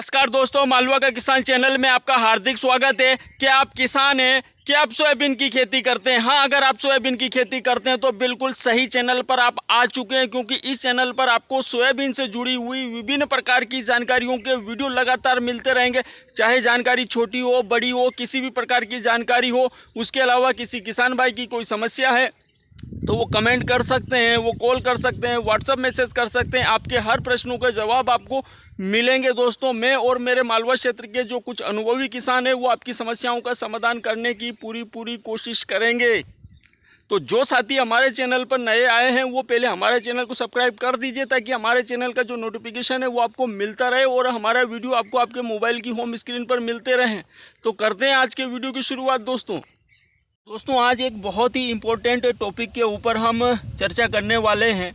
नमस्कार दोस्तों, मालवा का किसान चैनल में आपका हार्दिक स्वागत है। क्या आप किसान हैं? क्या आप सोयाबीन की खेती करते हैं? हाँ, अगर आप सोयाबीन की खेती करते हैं तो बिल्कुल सही चैनल पर आप आ चुके हैं, क्योंकि इस चैनल पर आपको सोयाबीन से जुड़ी हुई विभिन्न प्रकार की जानकारियों के वीडियो लगातार मिलते रहेंगे। चाहे जानकारी छोटी हो, बड़ी हो, किसी भी प्रकार की जानकारी हो। उसके अलावा किसी किसान भाई की कोई समस्या है तो वो कमेंट कर सकते हैं, वो कॉल कर सकते हैं, व्हाट्सएप मैसेज कर सकते हैं। आपके हर प्रश्नों के जवाब आपको मिलेंगे। दोस्तों, मैं और मेरे मालवा क्षेत्र के जो कुछ अनुभवी किसान हैं वो आपकी समस्याओं का समाधान करने की पूरी कोशिश करेंगे। तो जो साथी हमारे चैनल पर नए आए हैं वो पहले हमारे चैनल को सब्सक्राइब कर दीजिए, ताकि हमारे चैनल का जो नोटिफिकेशन है वो आपको मिलता रहे और हमारा वीडियो आपको आपके मोबाइल की होम स्क्रीन पर मिलते रहें। तो करते हैं आज के वीडियो की शुरुआत। दोस्तों आज एक बहुत ही इम्पोर्टेंट टॉपिक के ऊपर हम चर्चा करने वाले हैं,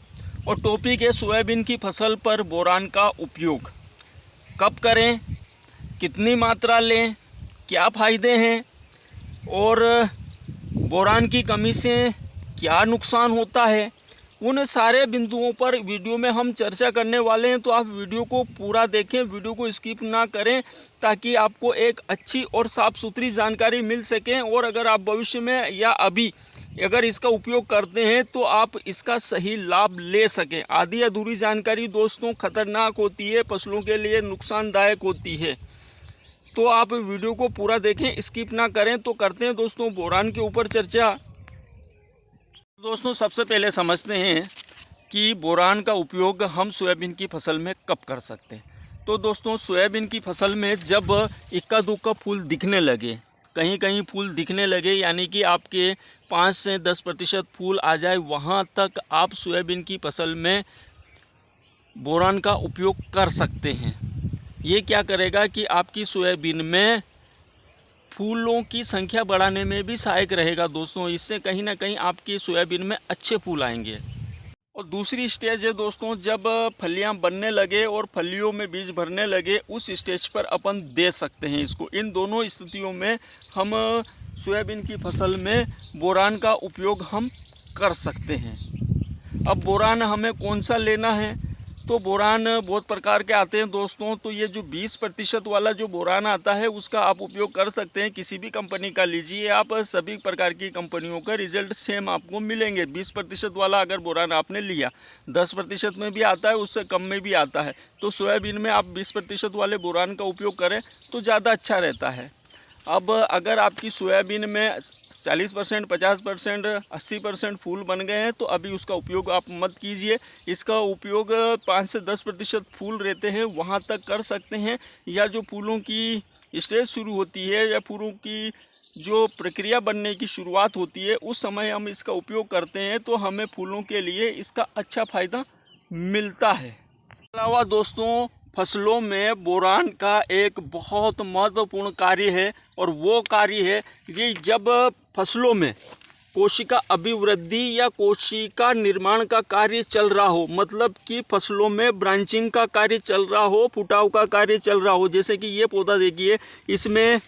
और टॉपिक है सोयाबीन की फसल पर बोरान का उपयोग कब करें, कितनी मात्रा लें, क्या फ़ायदे हैं और बोरान की कमी से क्या नुकसान होता है। उन सारे बिंदुओं पर वीडियो में हम चर्चा करने वाले हैं। तो आप वीडियो को पूरा देखें, वीडियो को स्किप ना करें, ताकि आपको एक अच्छी और साफ़ सुथरी जानकारी मिल सके। और अगर आप भविष्य में या अभी अगर इसका उपयोग करते हैं तो आप इसका सही लाभ ले सकें। आधी अधूरी जानकारी दोस्तों खतरनाक होती है, फसलों के लिए नुकसानदायक होती है। तो आप वीडियो को पूरा देखें, स्किप ना करें। तो करते हैं दोस्तों बोरान के ऊपर चर्चा। दोस्तों सबसे पहले समझते हैं कि बोरान का उपयोग हम सोयाबीन की फसल में कब कर सकते हैं। तो दोस्तों सोयाबीन की फसल में जब इक्का दुक्का फूल दिखने लगे, कहीं कहीं फूल दिखने लगे, यानी कि आपके 5 से 10% फूल आ जाए, वहाँ तक आप सोयाबीन की फसल में बोरान का उपयोग कर सकते हैं। ये क्या करेगा कि आपकी सोयाबीन में फूलों की संख्या बढ़ाने में भी सहायक रहेगा। दोस्तों इससे कहीं ना कहीं आपकी सोयाबीन में अच्छे फूल आएंगे। और दूसरी स्टेज है दोस्तों, जब फलियां बनने लगे और फलियों में बीज भरने लगे, उस स्टेज पर अपन दे सकते हैं इसको। इन दोनों स्थितियों में हम सोयाबीन की फसल में बोरान का उपयोग हम कर सकते हैं। अब बोरान हमें कौन सा लेना है? तो बोरान बहुत प्रकार के आते हैं दोस्तों। तो ये जो 20% वाला जो बोरान आता है उसका आप उपयोग कर सकते हैं। किसी भी कंपनी का लीजिए आप, सभी प्रकार की कंपनियों का रिजल्ट सेम आपको मिलेंगे। 20% वाला अगर बोरान आपने लिया, 10% में भी आता है, उससे कम में भी आता है। तो सोयाबीन में आप 20% वाले बोरान का उपयोग करें तो ज़्यादा अच्छा रहता है। अब अगर आपकी सोयाबीन में 40%, 50%, 80% फूल बन गए हैं तो अभी उसका उपयोग आप मत कीजिए। इसका उपयोग 5 से 10% फूल रहते हैं वहाँ तक कर सकते हैं, या जो फूलों की स्टेज शुरू होती है या फूलों की जो प्रक्रिया बनने की शुरुआत होती है उस समय हम इसका उपयोग करते हैं, तो हमें फूलों के लिए इसका अच्छा फ़ायदा मिलता है। इसके अलावा दोस्तों फसलों में बोरान का एक बहुत महत्वपूर्ण कार्य है, और वो कार्य है कि जब फसलों में कोशिका अभिवृद्धि या कोशिका निर्माण का कार्य चल रहा हो, मतलब कि फसलों में ब्रांचिंग का कार्य चल रहा हो, फुटाव का कार्य चल रहा हो। जैसे कि ये पौधा देखिए, इसमें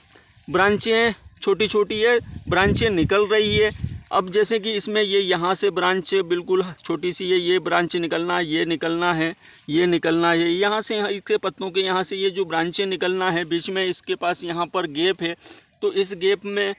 ब्रांचें छोटी छोटी है, ब्रांचें निकल रही है। अब जैसे कि इसमें ये यहाँ से ब्रांच बिल्कुल छोटी सी है, ये ब्रांच निकलना, ये निकलना है, ये निकलना है, यहाँ से इसके पत्तों के यहाँ से ये जो ब्रांचें निकलना है, बीच में इसके पास यहाँ पर गैप है, तो इस गैप में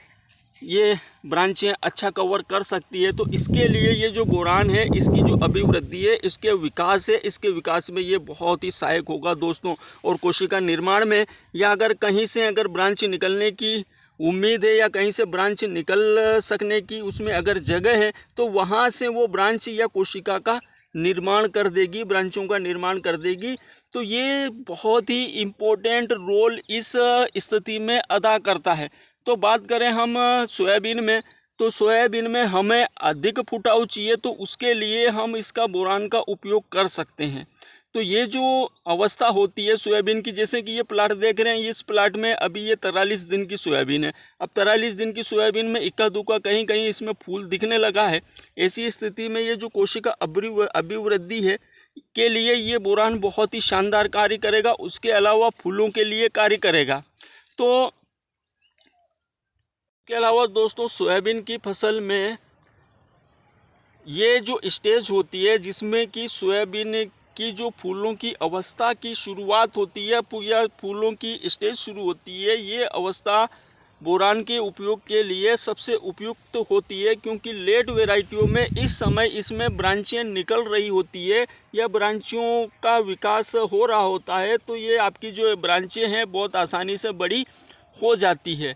ये ब्रांचें अच्छा कवर कर सकती है। तो इसके लिए ये जो बोरान है, इसकी जो अभिवृद्धि है, इसके विकास है, इसके विकास में ये बहुत ही सहायक होगा दोस्तों। और कोशिका निर्माण में, या अगर कहीं से अगर ब्रांच निकलने की उम्मीद है या कहीं से ब्रांच निकल सकने की उसमें अगर जगह है, तो वहाँ से वो ब्रांच या कोशिका का निर्माण कर देगी, ब्रांचों का निर्माण कर देगी। तो ये बहुत ही इम्पोर्टेंट रोल इस स्थिति में अदा करता है। तो बात करें हम सोयाबीन में, तो सोयाबीन में हमें अधिक फुटाव चाहिए, तो उसके लिए हम इसका बोरान का उपयोग कर सकते हैं। तो ये जो अवस्था होती है सोयाबीन की, जैसे कि ये प्लाट देख रहे हैं, इस प्लाट में अभी ये 43 दिन की सोयाबीन है। अब 43 दिन की सोयाबीन में इक्का दुक्का कहीं कहीं इसमें फूल दिखने लगा है। ऐसी स्थिति में ये जो कोशिका अभिवृद्धि है के लिए ये बोरान बहुत ही शानदार कार्य करेगा। उसके अलावा फूलों के लिए कार्य करेगा। तो के अलावा दोस्तों सोयाबीन की फसल में ये जो स्टेज होती है जिसमें कि सोयाबीन आपकी जो फूलों की अवस्था की शुरुआत होती है या फूलों की स्टेज शुरू होती है, ये अवस्था बोरान के उपयोग के लिए सबसे उपयुक्त होती है, क्योंकि लेट वैरायटियों में इस समय इसमें ब्रांचें निकल रही होती है या ब्रांचों का विकास हो रहा होता है, तो ये आपकी जो ब्रांचें हैं बहुत आसानी से बड़ी हो जाती है।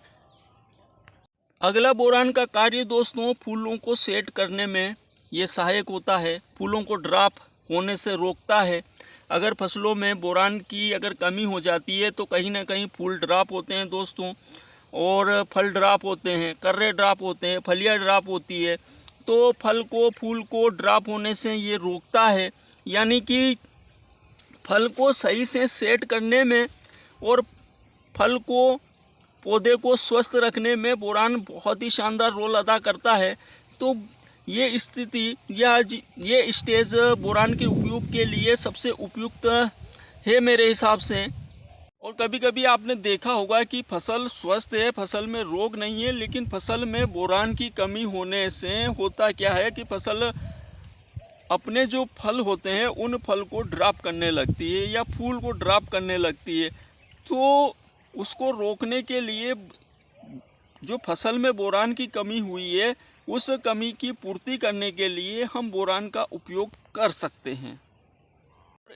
अगला बोरान का कार्य दोस्तों फूलों को सेट करने में ये सहायक होता है, फूलों को ड्रॉप होने से रोकता है। अगर फसलों में बोरान की अगर कमी हो जाती है तो कहीं ना कहीं फूल ड्रॉप होते हैं दोस्तों, और फल ड्रॉप होते हैं, कर्रे ड्रॉप होते हैं, फलियाँ ड्रॉप होती है। तो फूल को ड्रॉप होने से ये रोकता है, यानी कि फल को सही से सेट करने में और फल को पौधे को स्वस्थ रखने में बोरान बहुत ही शानदार रोल अदा करता है। तो ये स्थिति या ये स्टेज बोरान के उपयोग के लिए सबसे उपयुक्त है मेरे हिसाब से। और कभी कभी आपने देखा होगा कि फसल स्वस्थ है, फसल में रोग नहीं है, लेकिन फसल में बोरान की कमी होने से होता क्या है कि फसल अपने जो फल होते हैं उन फल को ड्रॉप करने लगती है या फूल को ड्रॉप करने लगती है। तो उसको रोकने के लिए जो फसल में बोरान की कमी हुई है उस कमी की पूर्ति करने के लिए हम बोरान का उपयोग कर सकते हैं।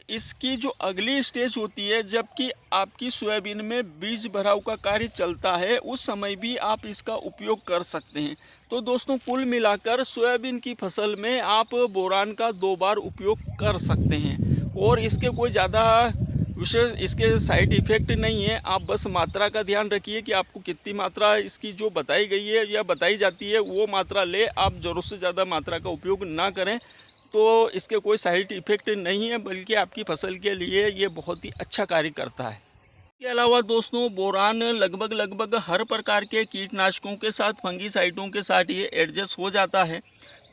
इसकी जो अगली स्टेज होती है, जबकि आपकी सोयाबीन में बीज भराव का कार्य चलता है, उस समय भी आप इसका उपयोग कर सकते हैं। तो दोस्तों कुल मिलाकर सोयाबीन की फसल में आप बोरान का 2 बार उपयोग कर सकते हैं और इसके कोई ज़्यादा विशेष इसके साइड इफ़ेक्ट नहीं है। आप बस मात्रा का ध्यान रखिए कि आपको कितनी मात्रा इसकी जो बताई गई है या बताई जाती है वो मात्रा ले, आप ज़रूरत से ज़्यादा मात्रा का उपयोग ना करें, तो इसके कोई साइड इफ़ेक्ट नहीं है, बल्कि आपकी फसल के लिए ये बहुत ही अच्छा कार्य करता है। इसके अलावा दोस्तों बोरान लगभग हर प्रकार के कीटनाशकों के साथ, फंगीसाइडों के साथ ये एडजस्ट हो जाता है,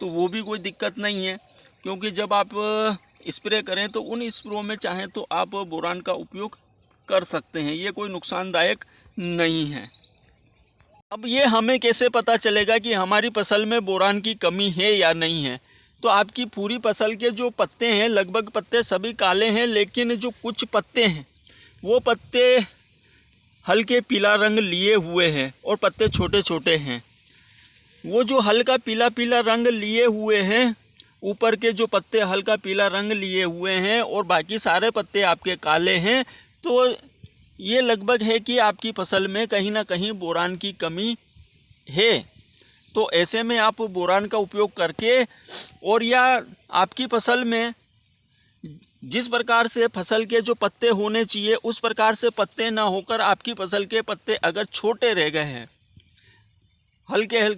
तो वो भी कोई दिक्कत नहीं है, क्योंकि जब आप स्प्रे करें तो उन स्प्रो में चाहें तो आप बोरान का उपयोग कर सकते हैं, ये कोई नुकसानदायक नहीं है। अब ये हमें कैसे पता चलेगा कि हमारी फसल में बोरान की कमी है या नहीं है? तो आपकी पूरी फसल के जो पत्ते हैं, लगभग पत्ते सभी काले हैं, लेकिन जो कुछ पत्ते हैं वो पत्ते हल्के पीला रंग लिए हुए हैं और पत्ते छोटे छोटे हैं। वो जो हल्का पीला रंग लिए हुए हैं, ऊपर के जो पत्ते हल्का पीला रंग लिए हुए हैं और बाकी सारे पत्ते आपके काले हैं, तो ये लगभग है कि आपकी फसल में कहीं ना कहीं बोरान की कमी है। तो ऐसे में आप बोरान का उपयोग करके, और या आपकी फसल में जिस प्रकार से फसल के जो पत्ते होने चाहिए उस प्रकार से पत्ते ना होकर आपकी फसल के पत्ते अगर छोटे रह गए हैं, हल्के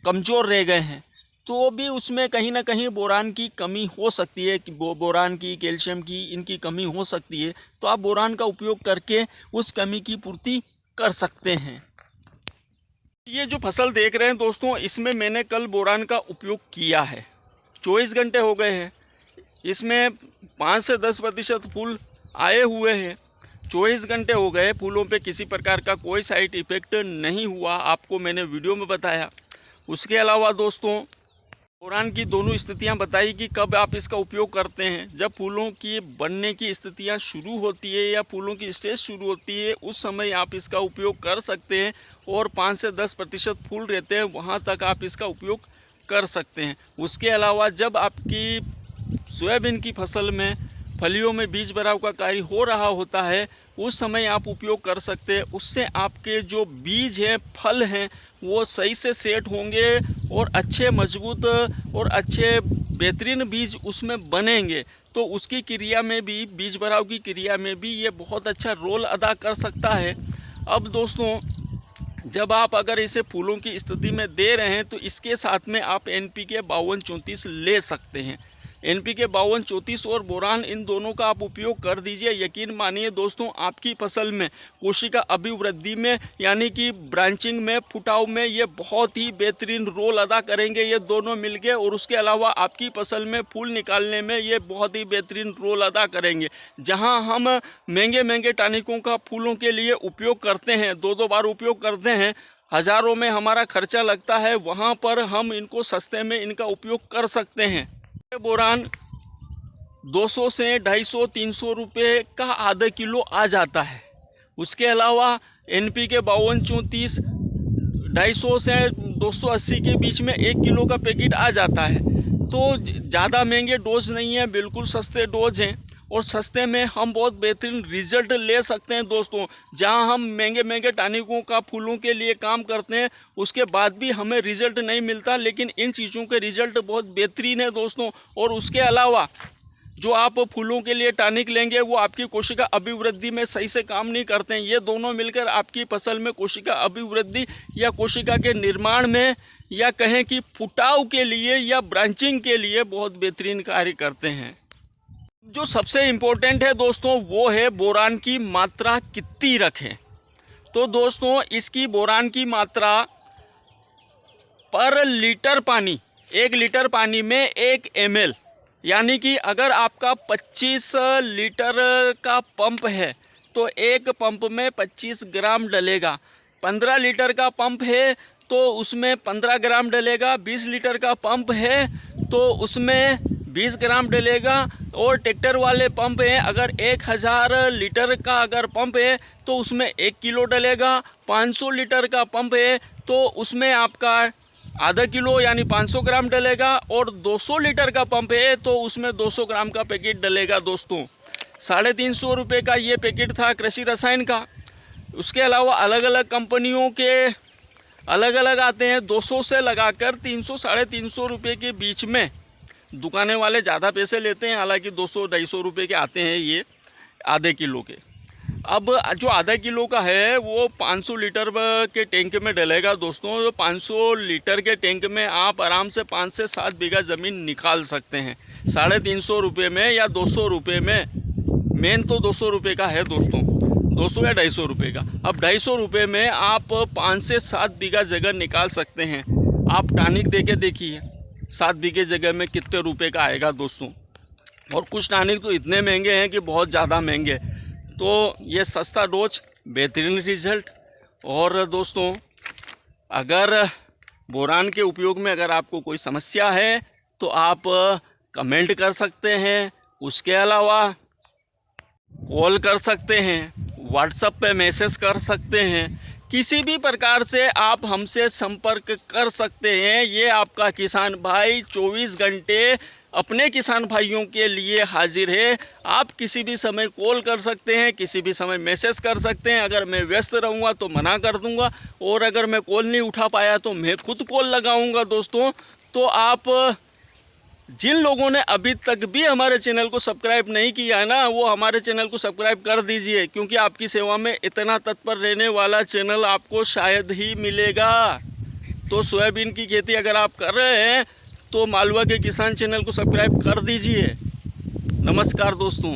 कमज़ोर रह गए हैं, तो भी उसमें कहीं ना कहीं बोरान की कमी हो सकती है, बोरान की, कैल्शियम की, इनकी कमी हो सकती है। तो आप बोरान का उपयोग करके उस कमी की पूर्ति कर सकते हैं। ये जो फसल देख रहे हैं दोस्तों, इसमें मैंने कल बोरान का उपयोग किया है। 24 घंटे हो गए हैं, इसमें 5 से 10% फूल आए हुए हैं। 24 घंटे हो गए, फूलों पे किसी प्रकार का कोई साइड इफ़ेक्ट नहीं हुआ, आपको मैंने वीडियो में बताया। उसके अलावा दोस्तों बोरान की दोनों स्थितियां बताई कि कब आप इसका उपयोग करते हैं। जब फूलों की बनने की स्थितियां शुरू होती है या फूलों की स्टेज शुरू होती है, उस समय आप इसका उपयोग कर सकते हैं, और 5 से 10% फूल रहते हैं वहां तक आप इसका उपयोग कर सकते हैं। उसके अलावा जब आपकी सोयाबीन की फसल में फलियों में बीज भराव का कार्य हो रहा होता है, उस समय आप उपयोग कर सकते हैं। उससे आपके जो बीज हैं, फल हैं, वो सही से सेट होंगे और अच्छे मजबूत और अच्छे बेहतरीन बीज उसमें बनेंगे। तो उसकी क्रिया में भी, बीज भराव की क्रिया में भी ये बहुत अच्छा रोल अदा कर सकता है। अब दोस्तों जब आप अगर इसे फूलों की स्थिति में दे रहे हैं तो इसके साथ में आप NPK 5234 ले सकते हैं। NPK 5234 और बोरान, इन दोनों का आप उपयोग कर दीजिए। यकीन मानिए दोस्तों, आपकी फसल में कोशिका अभिवृद्धि में, यानी कि ब्रांचिंग में, फुटाव में ये बहुत ही बेहतरीन रोल अदा करेंगे ये दोनों मिलके। और उसके अलावा आपकी फसल में फूल निकालने में ये बहुत ही बेहतरीन रोल अदा करेंगे। जहां हम महंगे टॉनिकों का फूलों के लिए उपयोग करते हैं, 2-2 बार उपयोग करते हैं, हज़ारों में हमारा खर्चा लगता है, वहाँ पर हम इनको सस्ते में इनका उपयोग कर सकते हैं। बोरान 200 से 250 300 रुपये का आधा किलो आ जाता है। उसके अलावा NPK 5234 250 से 280 के बीच में 1 किलो का पैकेट आ जाता है। तो ज़्यादा महंगे डोज नहीं है, बिल्कुल सस्ते डोज हैं और सस्ते में हम बहुत बेहतरीन रिजल्ट ले सकते हैं दोस्तों। जहां हम महंगे महंगे टॉनिकों का फूलों के लिए काम करते हैं, उसके बाद भी हमें रिजल्ट नहीं मिलता, लेकिन इन चीज़ों के रिजल्ट बहुत बेहतरीन है दोस्तों। और उसके अलावा जो आप फूलों के लिए टॉनिक लेंगे वो आपकी कोशिका अभिवृद्धि में सही से काम नहीं करते हैं। ये दोनों मिलकर आपकी फसल में कोशिका अभिवृद्धि या कोशिका के निर्माण में या कहें कि फुटाव के लिए या ब्रांचिंग के लिए बहुत बेहतरीन कार्य करते हैं। जो सबसे इम्पोर्टेंट है दोस्तों वो है बोरान की मात्रा कितनी रखें। तो दोस्तों इसकी बोरान की मात्रा पर लीटर पानी, 1 लीटर पानी में 1 ml, यानी कि अगर आपका 25 लीटर का पंप है तो एक पंप में 25 ग्राम डलेगा। 15 लीटर का पंप है तो उसमें 15 ग्राम डलेगा। 20 लीटर का पंप है तो उसमें 20 ग्राम डलेगा। और ट्रैक्टर वाले पंप हैं, अगर 1000 लीटर का अगर पंप है तो उसमें 1 किलो डलेगा। 500 लीटर का पंप है तो उसमें आपका आधा किलो यानी 500 ग्राम डलेगा। और 200 लीटर का पंप है तो उसमें 200 ग्राम का पैकेट डलेगा दोस्तों। 350 रुपये का ये पैकेट था कृषि रसायन का। उसके अलावा अलग अलग कंपनियों के अलग अलग आते हैं, 200 से लगाकर 300 350 रुपये के बीच में। दुकाने वाले ज़्यादा पैसे लेते हैं, हालांकि 200-250 रुपये के आते हैं ये आधे किलो के। अब जो आधा किलो का है वो 500 लीटर के टैंक में डलेगा दोस्तों। तो 500 लीटर के टैंक में आप आराम से 5 से 7 बीघा ज़मीन निकाल सकते हैं 350 रुपये में या 200 रुपये में। मेन तो 200 रुपये का है दोस्तों, 200 या 250 रुपये का। अब 250 रुपये में आप 5 से 7 बीघा जगह निकाल सकते हैं। आप टॉनिक दे के देखिए 7 बीघे जगह में कितने रुपए का आएगा दोस्तों। और कुछ टॉनिक तो इतने महंगे हैं कि बहुत ज़्यादा महंगे। तो ये सस्ता डोज, बेहतरीन रिजल्ट। और दोस्तों अगर बोरान के उपयोग में अगर आपको कोई समस्या है तो आप कमेंट कर सकते हैं। उसके अलावा कॉल कर सकते हैं, व्हाट्सएप पे मैसेज कर सकते हैं, किसी भी प्रकार से आप हमसे संपर्क कर सकते हैं। ये आपका किसान भाई 24 घंटे अपने किसान भाइयों के लिए हाजिर है। आप किसी भी समय कॉल कर सकते हैं, किसी भी समय मैसेज कर सकते हैं। अगर मैं व्यस्त रहूँगा तो मना कर दूँगा, और अगर मैं कॉल नहीं उठा पाया तो मैं खुद कॉल लगाऊँगा दोस्तों। तो आप जिन लोगों ने अभी तक भी हमारे चैनल को सब्सक्राइब नहीं किया है ना, वो हमारे चैनल को सब्सक्राइब कर दीजिए, क्योंकि आपकी सेवा में इतना तत्पर रहने वाला चैनल आपको शायद ही मिलेगा। तो सोयाबीन की खेती अगर आप कर रहे हैं तो मालवा के किसान चैनल को सब्सक्राइब कर दीजिए। नमस्कार दोस्तों।